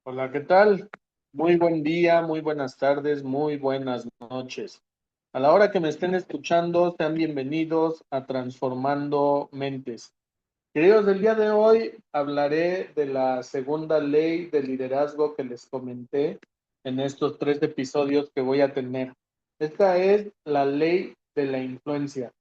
Hola, ¿qué tal? Muy buen día, muy buenas tardes, muy buenas noches. A la hora que me estén escuchando, sean bienvenidos a Transformando Mentes. Queridos, el día de hoy hablaré de la segunda ley de liderazgo que les comenté en estos 3 episodios que voy a tener. Esta es la ley de la influencia.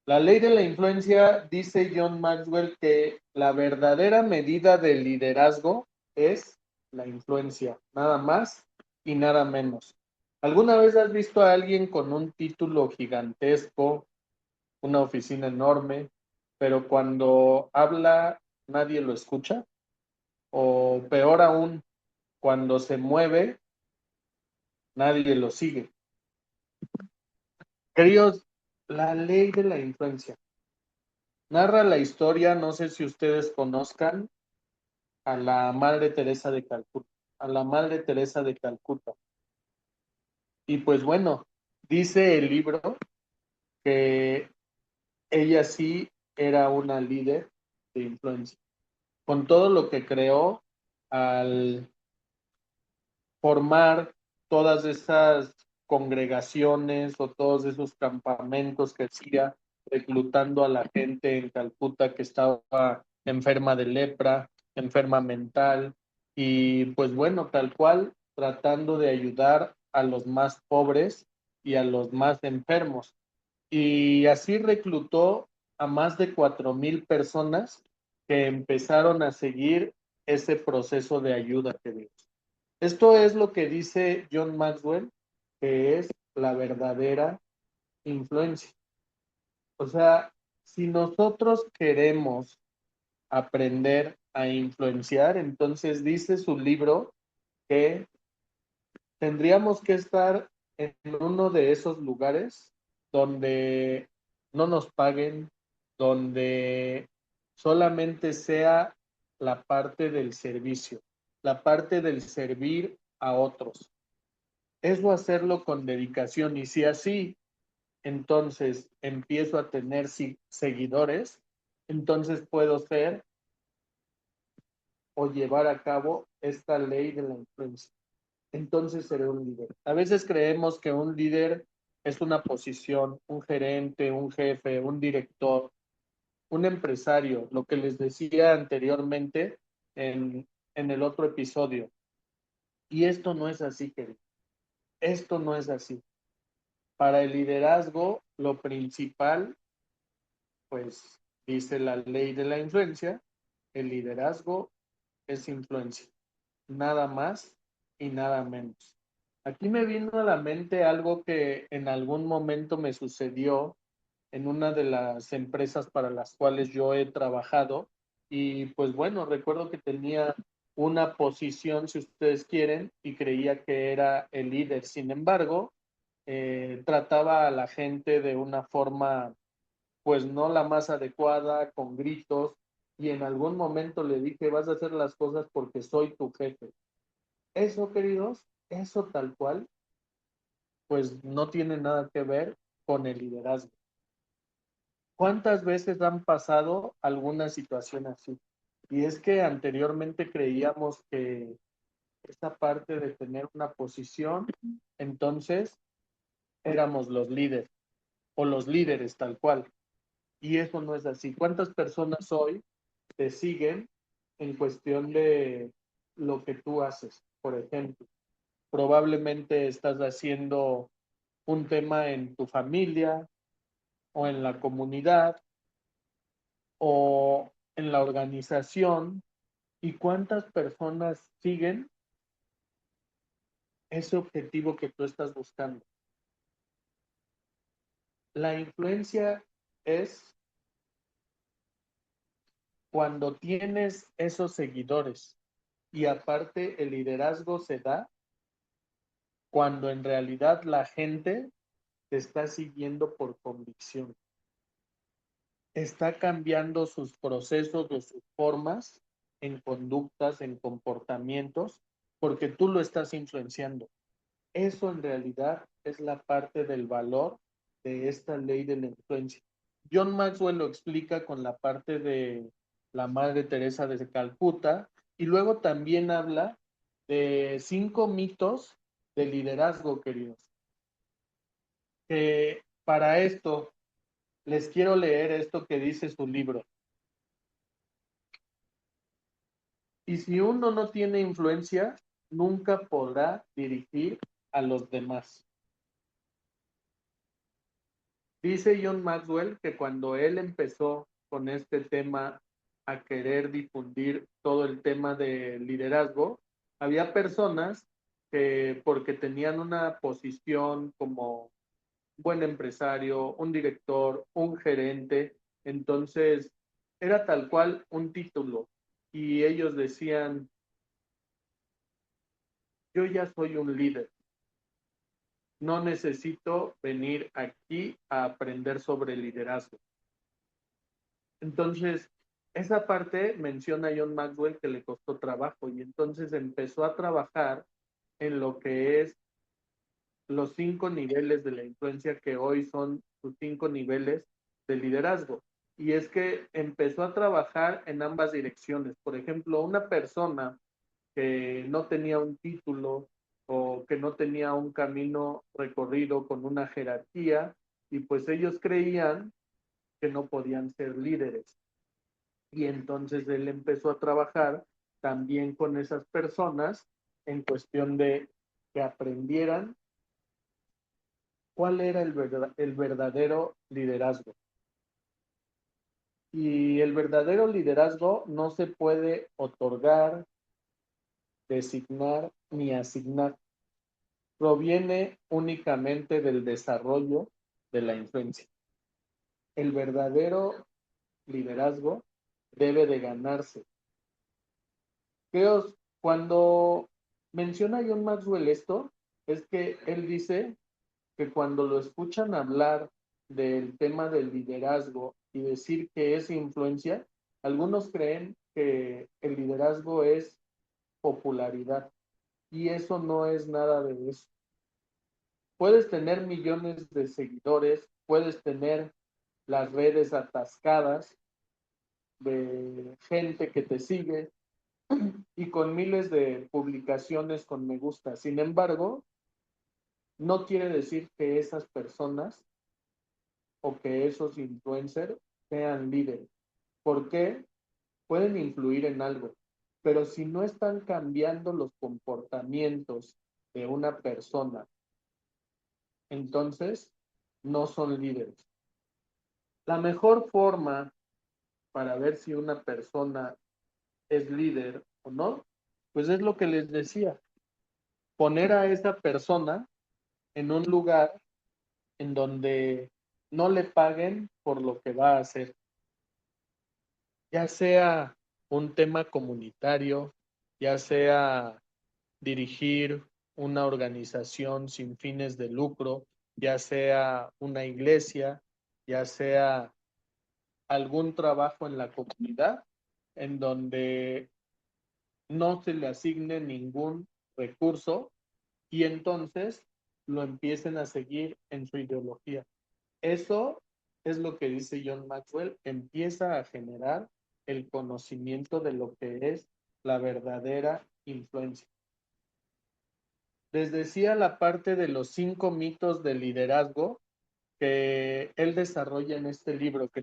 La ley de la influencia dice John Maxwell que la verdadera medida del liderazgo es la influencia, nada más y nada menos. ¿Alguna vez has visto a alguien con un título gigantesco, una oficina enorme, pero cuando habla nadie lo escucha? O peor aún, cuando se mueve nadie lo sigue. Queridos, la ley de la influencia narra la historia, no sé si ustedes conozcan a la Madre Teresa de Calcuta, a la Madre Teresa de Calcuta. Y pues bueno, dice el libro que ella sí era una líder de influencia. Con todo lo que creó al formar todas esas congregaciones o todos esos campamentos que hacía reclutando a la gente en Calcuta que estaba enferma de lepra, enferma mental y pues bueno, tal cual, tratando de ayudar a los más pobres y a los más enfermos. Y así reclutó a más de 4,000 personas que empezaron a seguir ese proceso de ayuda que dio. Esto es lo que dice John Maxwell, que es la verdadera influencia. O sea, si nosotros queremos aprender a influenciar, entonces dice su libro que tendríamos que estar en uno de esos lugares donde no nos paguen, donde solamente sea la parte del servicio, la parte del servir a otros. Eso hacerlo con dedicación. Y si así, entonces empiezo a tener seguidores, entonces puedo ser o llevar a cabo esta ley de la influencia. Entonces seré un líder. A veces creemos que un líder es una posición, un gerente, un jefe, un director, un empresario, lo que les decía anteriormente en el otro episodio. Y esto no es así, querido. Esto no es así. Para el liderazgo, lo principal, pues dice la ley de la influencia, el liderazgo es influencia, nada más y nada menos. Aquí me vino a la mente algo que en algún momento me sucedió en una de las empresas para las cuales yo he trabajado y pues bueno, recuerdo que tenía una posición, si ustedes quieren, y creía que era el líder. Sin embargo, trataba a la gente de una forma pues no la más adecuada, con gritos, y en algún momento le dije, vas a hacer las cosas porque soy tu jefe. Eso, queridos, eso tal cual, pues no tiene nada que ver con el liderazgo. ¿Cuántas veces han pasado alguna situación así? Y es que anteriormente creíamos que esta parte de tener una posición, entonces éramos los líderes o los líderes tal cual. Y eso no es así. ¿Cuántas personas hoy te siguen en cuestión de lo que tú haces? Por ejemplo, probablemente estás haciendo un tema en tu familia o en la comunidad o en la organización. ¿Y cuántas personas siguen ese objetivo que tú estás buscando? La influencia es cuando tienes esos seguidores y aparte el liderazgo se da cuando en realidad la gente te está siguiendo por convicción. Está cambiando sus procesos o sus formas en conductas, en comportamientos, porque tú lo estás influenciando. Eso en realidad es la parte del valor de esta ley de la influencia. John Maxwell lo explica con la parte de la Madre Teresa de Calcuta y luego también habla de 5 mitos de liderazgo, queridos. Que para esto les quiero leer esto que dice su libro. Y si uno no tiene influencia, nunca podrá dirigir a los demás. Dice John Maxwell que cuando él empezó con este tema a querer difundir todo el tema de liderazgo, había personas que porque tenían una posición como buen empresario, un director, un gerente, entonces era tal cual un título y ellos decían, yo ya soy un líder, no necesito venir aquí a aprender sobre liderazgo. Entonces, esa parte menciona John Maxwell que le costó trabajo y entonces empezó a trabajar en lo que es los 5 niveles de la influencia que hoy son sus 5 niveles de liderazgo. Y es que empezó a trabajar en ambas direcciones. Por ejemplo, una persona que no tenía un título o que no tenía un camino recorrido con una jerarquía y pues ellos creían que no podían ser líderes. Y entonces él empezó a trabajar también con esas personas en cuestión de que aprendieran cuál era el verdadero liderazgo. Y el verdadero liderazgo no se puede otorgar, designar ni asignar. Proviene únicamente del desarrollo de la influencia. El verdadero liderazgo debe de ganarse. Creo, cuando menciona John Maxwell esto, es que él dice que cuando lo escuchan hablar del tema del liderazgo y decir que es influencia, algunos creen que el liderazgo es popularidad y eso no es nada de eso. Puedes tener millones de seguidores, puedes tener las redes atascadas de gente que te sigue y con miles de publicaciones con me gusta. Sin embargo, no quiere decir que esas personas o que esos influencers sean líderes. ¿Por qué? Pueden influir en algo, pero si no están cambiando los comportamientos de una persona, entonces no son líderes. La mejor forma para ver si una persona es líder o no, pues es lo que les decía, poner a esa persona en un lugar en donde no le paguen por lo que va a hacer, ya sea un tema comunitario, ya sea dirigir una organización sin fines de lucro, ya sea una iglesia, ya sea algún trabajo en la comunidad, en donde no se le asigne ningún recurso y entonces lo empiecen a seguir en su ideología. Eso es lo que dice John Maxwell, empieza a generar el conocimiento de lo que es la verdadera influencia. Les decía la parte de los 5 mitos del liderazgo que él desarrolla en este libro, que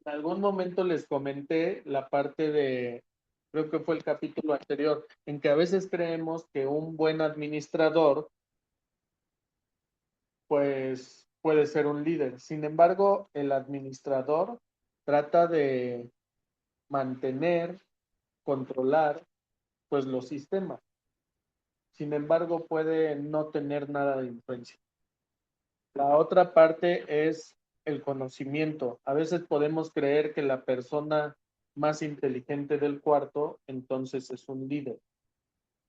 en algún momento les comenté la parte de, creo que fue el capítulo anterior, en que a veces creemos que un buen administrador pues puede ser un líder. Sin embargo, el administrador trata de mantener, controlar, pues los sistemas. Sin embargo, puede no tener nada de influencia. La otra parte es el conocimiento. A veces podemos creer que la persona más inteligente del cuarto entonces es un líder.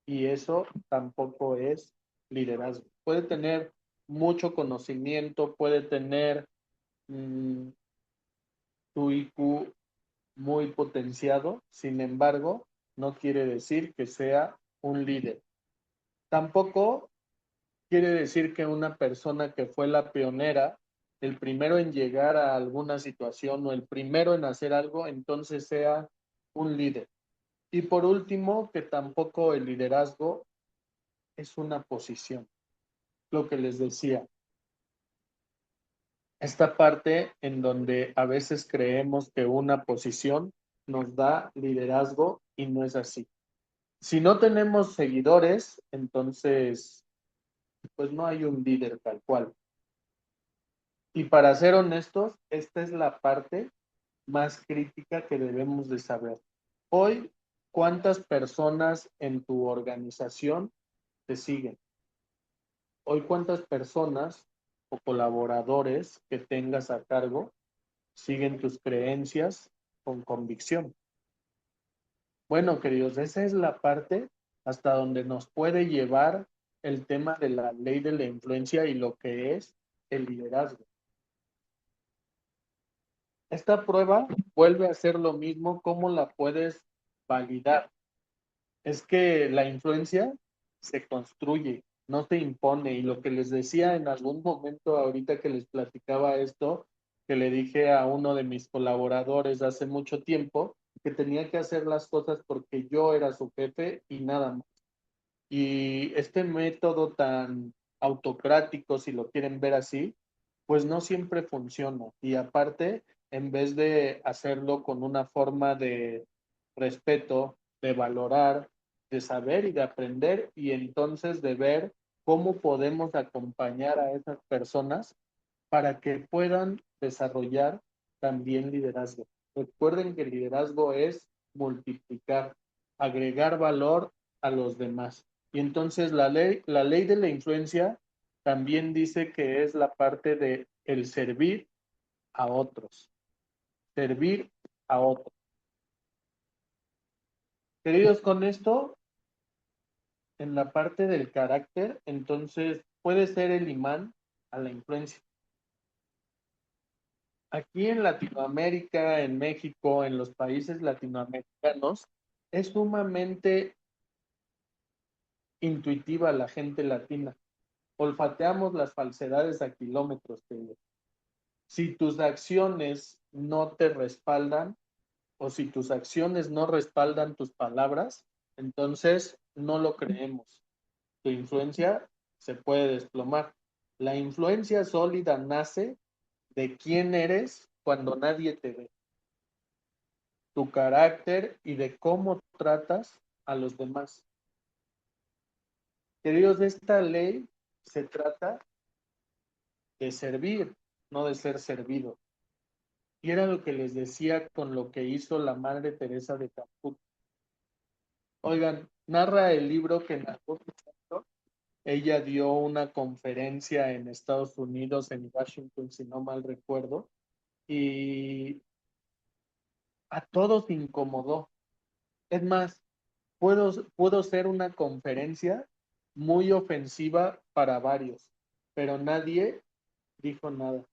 Y eso tampoco es liderazgo. Puede tener mucho conocimiento, puede tener tu IQ muy potenciado, sin embargo, no quiere decir que sea un líder. Tampoco quiere decir que una persona que fue la pionera, el primero en llegar a alguna situación o el primero en hacer algo, entonces sea un líder. Y por último, que tampoco el liderazgo es una posición. Lo que les decía, esta parte en donde a veces creemos que una posición nos da liderazgo y no es así. Si no tenemos seguidores, entonces pues no hay un líder tal cual. Y para ser honestos, esta es la parte más crítica que debemos de saber. Hoy, ¿cuántas personas en tu organización te siguen? Hoy, ¿cuántas personas o colaboradores que tengas a cargo siguen tus creencias con convicción? Bueno, queridos, esa es la parte hasta donde nos puede llevar el tema de la ley de la influencia y lo que es el liderazgo. Esta prueba vuelve a ser lo mismo. ¿Cómo la puedes validar? Es que la influencia se construye, no se impone. Y lo que les decía en algún momento, ahorita que les platicaba esto, que le dije a uno de mis colaboradores hace mucho tiempo, que tenía que hacer las cosas porque yo era su jefe y nada más. Y este método tan autocrático, si lo quieren ver así, pues no siempre funciona. Y aparte, en vez de hacerlo con una forma de respeto, de valorar, de saber y de aprender, y entonces de ver cómo podemos acompañar a esas personas para que puedan desarrollar también liderazgo. Recuerden que el liderazgo es multiplicar, agregar valor a los demás. Y entonces la ley de la influencia también dice que es la parte de el servir a otros, servir a otros. Queridos, con esto, en la parte del carácter, entonces puede ser el imán a la influencia. Aquí en Latinoamérica, en México, en los países latinoamericanos, es sumamente intuitiva la gente latina. Olfateamos las falsedades a kilómetros. Si tus acciones no te respaldan o si tus acciones no respaldan tus palabras, entonces no lo creemos. Tu influencia se puede desplomar. La influencia sólida nace de quién eres cuando nadie te ve, tu carácter y de cómo tratas a los demás. Queridos, esta ley se trata de servir, no de ser servido. Y era lo que les decía con lo que hizo la Madre Teresa de Calcuta. Oigan, narra el libro que en algún momento ella dio una conferencia en Estados Unidos, en Washington, si no mal recuerdo, y a todos incomodó. Es más, pudo ser una conferencia muy ofensiva para varios, pero nadie dijo nada.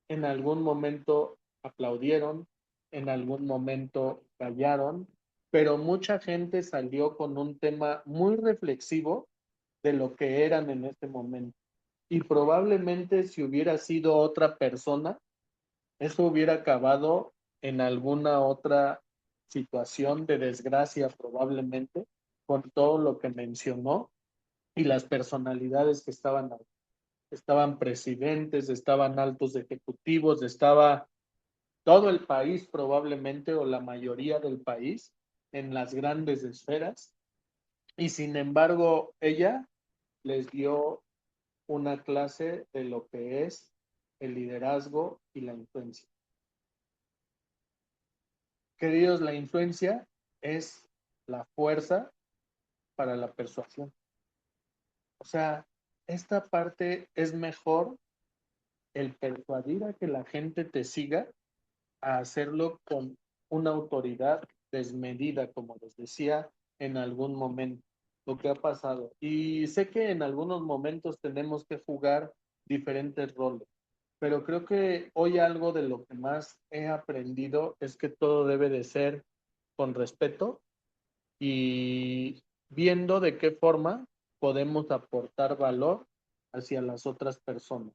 En algún momento aplaudieron, en algún momento callaron, pero mucha gente salió con un tema muy reflexivo de lo que eran en ese momento. Y probablemente si hubiera sido otra persona, eso hubiera acabado en alguna otra situación de desgracia probablemente, con todo lo que mencionó y las personalidades que estaban ahí. Estaban presidentes, estaban altos ejecutivos, estaba todo el país probablemente o la mayoría del país en las grandes esferas. Y sin embargo, ella les dio una clase de lo que es el liderazgo y la influencia. Queridos, la influencia es la fuerza para la persuasión. O sea, esta parte es mejor el persuadir a que la gente te siga a hacerlo con una autoridad desmedida, como les decía en algún momento, lo que ha pasado. Y sé que en algunos momentos tenemos que jugar diferentes roles, pero creo que hoy algo de lo que más he aprendido es que todo debe de ser con respeto y viendo de qué forma podemos aportar valor hacia las otras personas,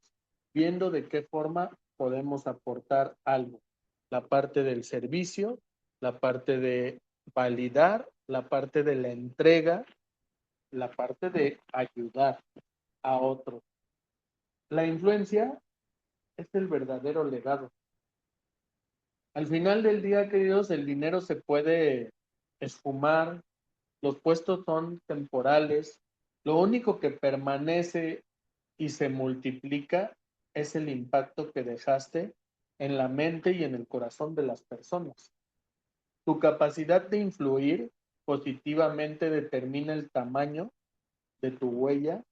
viendo de qué forma podemos aportar algo, la parte del servicio, la parte de validar, la parte de la entrega, la parte de ayudar a otros. La influencia es el verdadero legado. Al final del día, queridos, el dinero se puede esfumar, los puestos son temporales, lo único que permanece y se multiplica es el impacto que dejaste en la mente y en el corazón de las personas. Tu capacidad de influir positivamente determina el tamaño de tu huella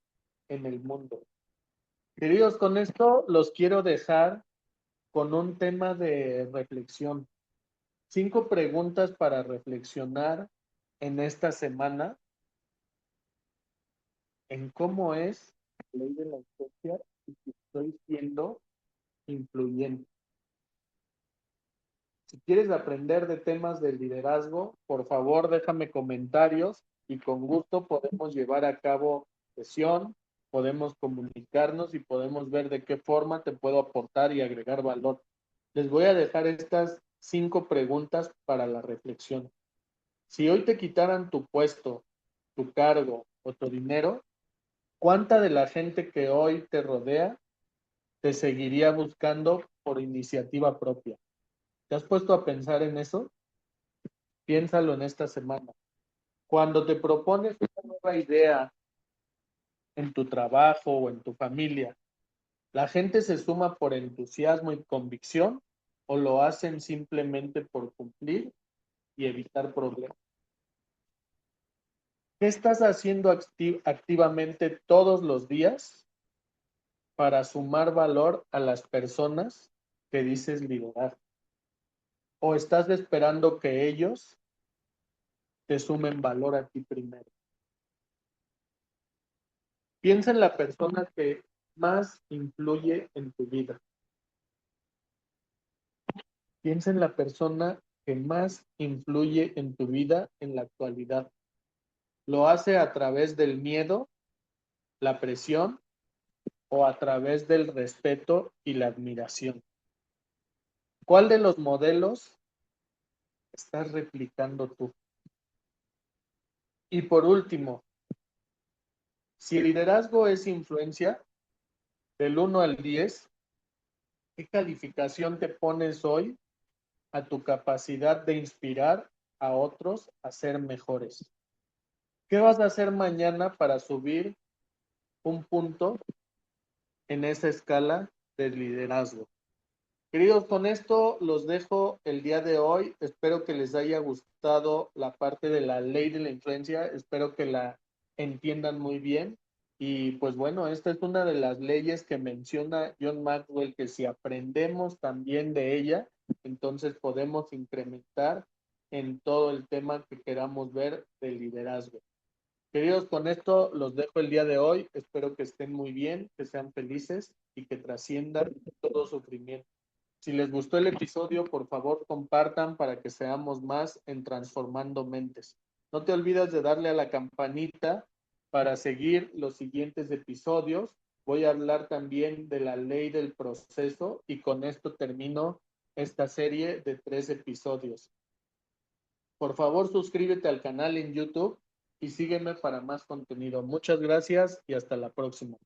en el mundo. Queridos, con esto los quiero dejar con un tema de reflexión. 5 preguntas para reflexionar en esta semana en cómo es la ley de la influencia y si estoy siendo influyente. Si quieres aprender de temas de liderazgo, por favor déjame comentarios y con gusto podemos llevar a cabo sesión, podemos comunicarnos y podemos ver de qué forma te puedo aportar y agregar valor. Les voy a dejar estas 5 preguntas para la reflexión. Si hoy te quitaran tu puesto, tu cargo o tu dinero, ¿cuánta de la gente que hoy te rodea te seguiría buscando por iniciativa propia? ¿Te has puesto a pensar en eso? Piénsalo en esta semana. Cuando te propones una nueva idea en tu trabajo o en tu familia, ¿la gente se suma por entusiasmo y convicción o lo hacen simplemente por cumplir y evitar problemas? ¿Qué estás haciendo activamente todos los días para sumar valor a las personas que dices liderar? ¿O estás esperando que ellos te sumen valor a ti primero? Piensa en la persona que más influye en tu vida. Piensa en la persona que más influye en tu vida en la actualidad. ¿Lo hace a través del miedo, la presión o a través del respeto y la admiración? ¿Cuál de los modelos estás replicando tú? Y por último, si el liderazgo es influencia, del 1 al 10, ¿qué calificación te pones hoy a tu capacidad de inspirar a otros a ser mejores? ¿Qué vas a hacer mañana para subir un punto en esa escala de liderazgo? Queridos, con esto los dejo el día de hoy. Espero que les haya gustado la parte de la ley de la influencia. Espero que la entiendan muy bien. Y pues bueno, esta es una de las leyes que menciona John Maxwell, que si aprendemos también de ella, entonces podemos incrementar en todo el tema que queramos ver del liderazgo. Queridos, con esto los dejo el día de hoy. Espero que estén muy bien, que sean felices y que trasciendan todo sufrimiento. Si les gustó el episodio, por favor compartan para que seamos más en Transformando Mentes. No te olvides de darle a la campanita para seguir los siguientes episodios. Voy a hablar también de la ley del proceso y con esto termino esta serie de 3 episodios. Por favor, suscríbete al canal en YouTube y sígueme para más contenido. Muchas gracias y hasta la próxima.